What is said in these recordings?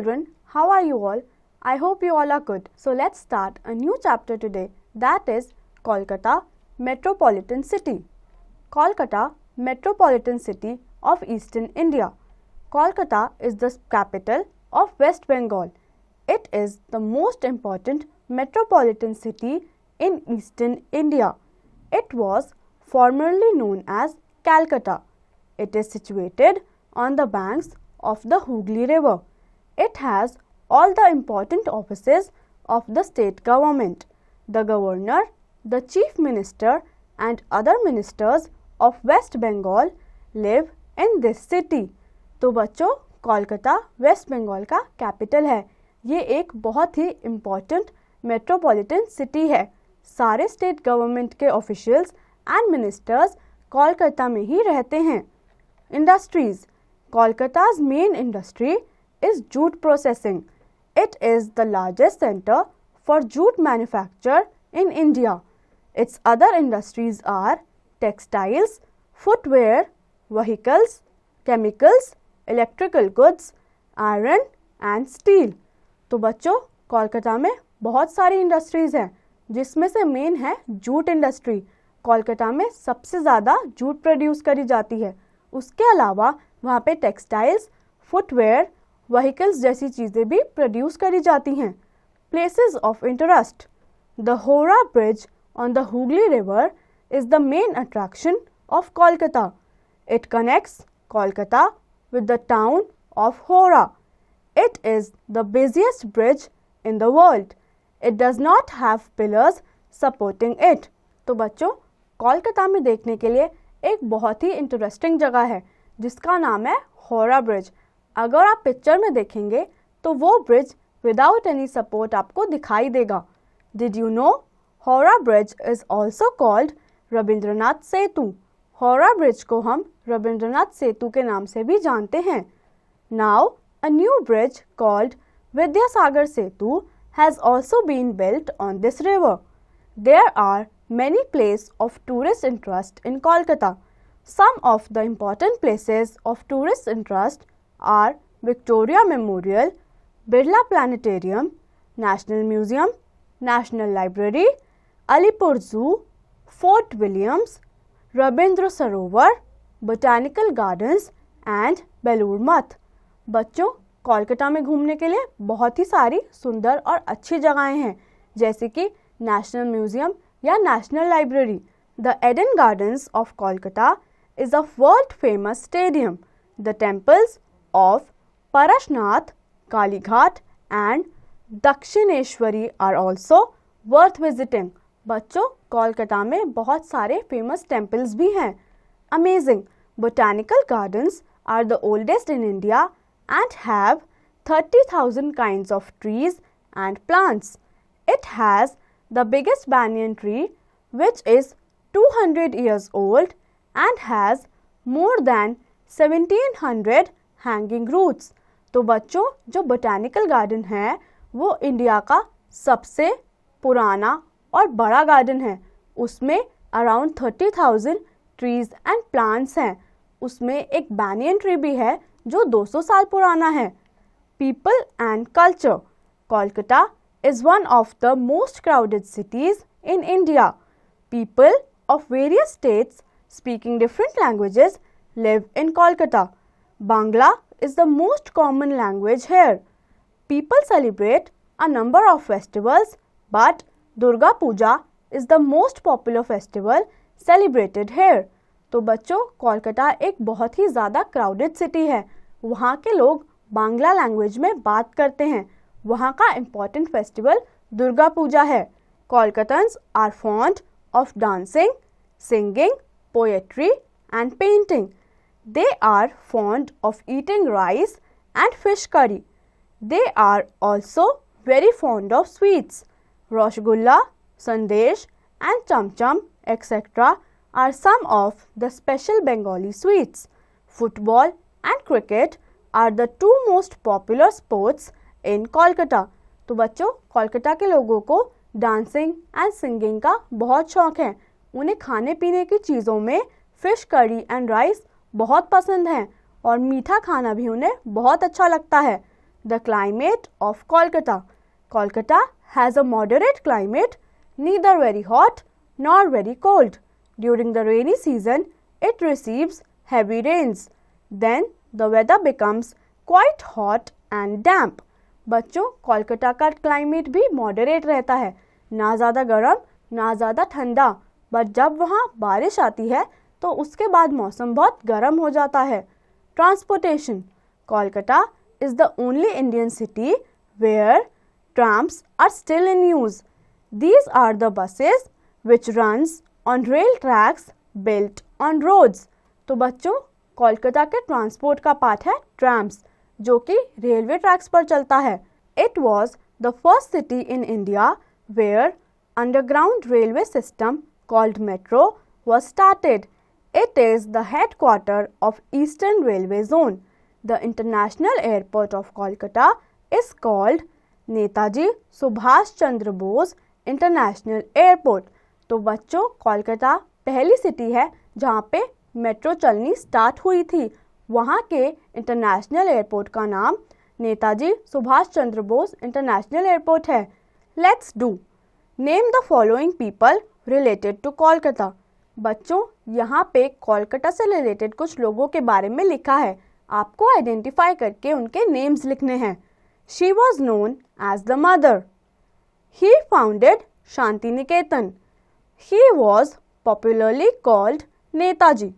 children, how are you all? I hope you all are good. So let's start a new chapter today, that is Kolkata Metropolitan City. Kolkata Metropolitan City of Eastern India. Kolkata is the capital of West Bengal. It is the most important metropolitan city in Eastern India. It was formerly known as Calcutta. It is situated on the banks of the Hooghly River. It has all the important offices of the state government. The governor, the chief minister and other ministers of West Bengal live in this city. तो बच्चों, Kolkata waste Bengal का capital है. ये एक बहुत ही important metropolitan city है. सारे state government के ऑफिशियल्स एंड मिनिस्टर्स कोलकाता में ही रहते हैं. Industries. कोलकाता's main industry is jute processing. It is the largest center for jute manufacture in India. Its other industries are textiles, footwear, vehicles, chemicals, electrical goods, iron and steel. तो बच्चों, कोलकाता में बहुत सारी industries हैं जिसमें से मेन है jute industry. Kolkata में सबसे ज़्यादा जूट प्रोड्यूस करी जाती है. उसके अलावा वहाँ पे टेक्सटाइल्स, फुटवेयर, व्हीकल्स जैसी चीज़ें भी प्रोड्यूस करी जाती हैं. Places of interest. द होरा bridge on the Hooghly river is the main attraction of Kolkata. It connects Kolkata with the town of Howrah. It is the busiest bridge in the world. It does not have pillars supporting it. तो बच्चों, कोलकाता में देखने के लिए एक बहुत ही interesting जगह है जिसका नाम है होरा ब्रिज. अगर आप पिक्चर में देखेंगे तो वो ब्रिज विदाउट एनी सपोर्ट आपको दिखाई देगा. Did you know Howrah Bridge is also called Rabindranath Setu. Howrah Bridge को हम रविंद्रनाथ सेतु के नाम से भी जानते हैं. Now a new bridge called Vidyasagar Setu has also been built on this river. There are many places of tourist interest in Kolkata. Some of the important places of tourist interest are Victoria Memorial, Birla Planetarium, National Museum, National Library, Alipur Zoo, Fort Williams, Rabindra Sarovar, Botanical Gardens and Belur Math. बच्चों, कोलकाता में घूमने के लिए बहुत ही सारी सुंदर और अच्छी जगहें हैं जैसे कि नेशनल म्यूजियम या national library. The Eden Gardens of Kolkata is a world famous stadium. The temples of Parasnath, Kalighat and Dakshineswari are also worth visiting. बच्चों, कोलकाता में बहुत सारे फेमस टेम्पल्स भी हैं. Amazing. Botanical gardens are the oldest in India and have 30,000 kinds of trees and plants. It has the biggest banyan tree which is 200 years old and has more than 1700 hanging roots. तो बच्चों, जो botanical garden है वो India का सबसे पुराना और बड़ा गार्डन है. उसमें अराउंड 30,000 ट्रीज एंड प्लांट्स हैं. उसमें एक बैनियन ट्री भी है जो 200 साल पुराना है. People and culture. Kolkata is one of the most crowded cities in India. People of various states speaking different languages live in Kolkata. Bangla is the most common language here. People celebrate a number of festivals, but Durga Puja is the most popular festival celebrated here. तो बच्चों, कोलकाता एक बहुत ही ज़्यादा crowded city है. वहाँ के लोग Bangla language में बात करते हैं. वहाँ का इम्पॉर्टेंट फेस्टिवल दुर्गा पूजा है. Kolkatans are fond of dancing, singing, poetry and painting. They are fond of eating rice and fish curry. They are also very fond of sweets. Rasgulla, sandesh and chamcham etcetera are some of the special Bengali sweets. Football and cricket are the two most popular sports in Kolkata. तो बच्चों, कोलकाता के लोगों को dancing and singing का बहुत शौक है. उन्हें खाने पीने की चीज़ों में फ़िश करी एंड राइस बहुत पसंद है और मीठा खाना भी उन्हें बहुत अच्छा लगता है. The climate of Kolkata. Kolkata has a moderate climate, neither very hot nor very cold. During the rainy season, it receives heavy rains. Then the weather becomes quite hot and damp. बच्चों, कोलकाता का climate भी moderate रहता है, ना ज़्यादा गर्म ना ज़्यादा ठंडा, बट जब वहाँ बारिश आती है तो उसके बाद मौसम बहुत गर्म हो जाता है. Transportation. Kolkata is the only Indian city where trams are still in use. These are the buses which runs on rail tracks built on roads. तो बच्चों, कोलकाता के ट्रांसपोर्ट का पार्ट है ट्रैम्स, जो कि रेलवे ट्रैक्स पर चलता है. It was the first city in India where underground railway system called metro was started. It is the headquarter of Eastern Railway Zone. The international airport of Kolkata is called Netaji Subhash Chandra Bose International Airport. तो बच्चों, कोलकाता पहली city है जहाँ पे metro चलनी start हुई थी. वहाँ के इंटरनेशनल एयरपोर्ट का नाम नेताजी सुभाष चंद्र बोस इंटरनेशनल एयरपोर्ट है. Let's do. Name the following people related to Kolkata. बच्चों, यहाँ पे कोलकाता से रिलेटेड कुछ लोगों के बारे में लिखा है. आपको आइडेंटिफाई करके उनके नेम्स लिखने हैं. She was known as the mother. He founded Shanti Niketan. He was popularly called Netaji.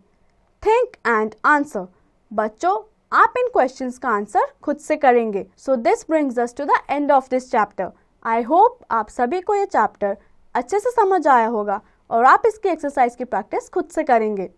Think and answer. बच्चों, आप इन क्वेश्चंस का आंसर खुद से करेंगे. So this brings us to the end of this chapter. I hope आप सभी को ये चैप्टर अच्छे से समझ आया होगा और आप इसकी एक्सरसाइज की प्रैक्टिस खुद से करेंगे.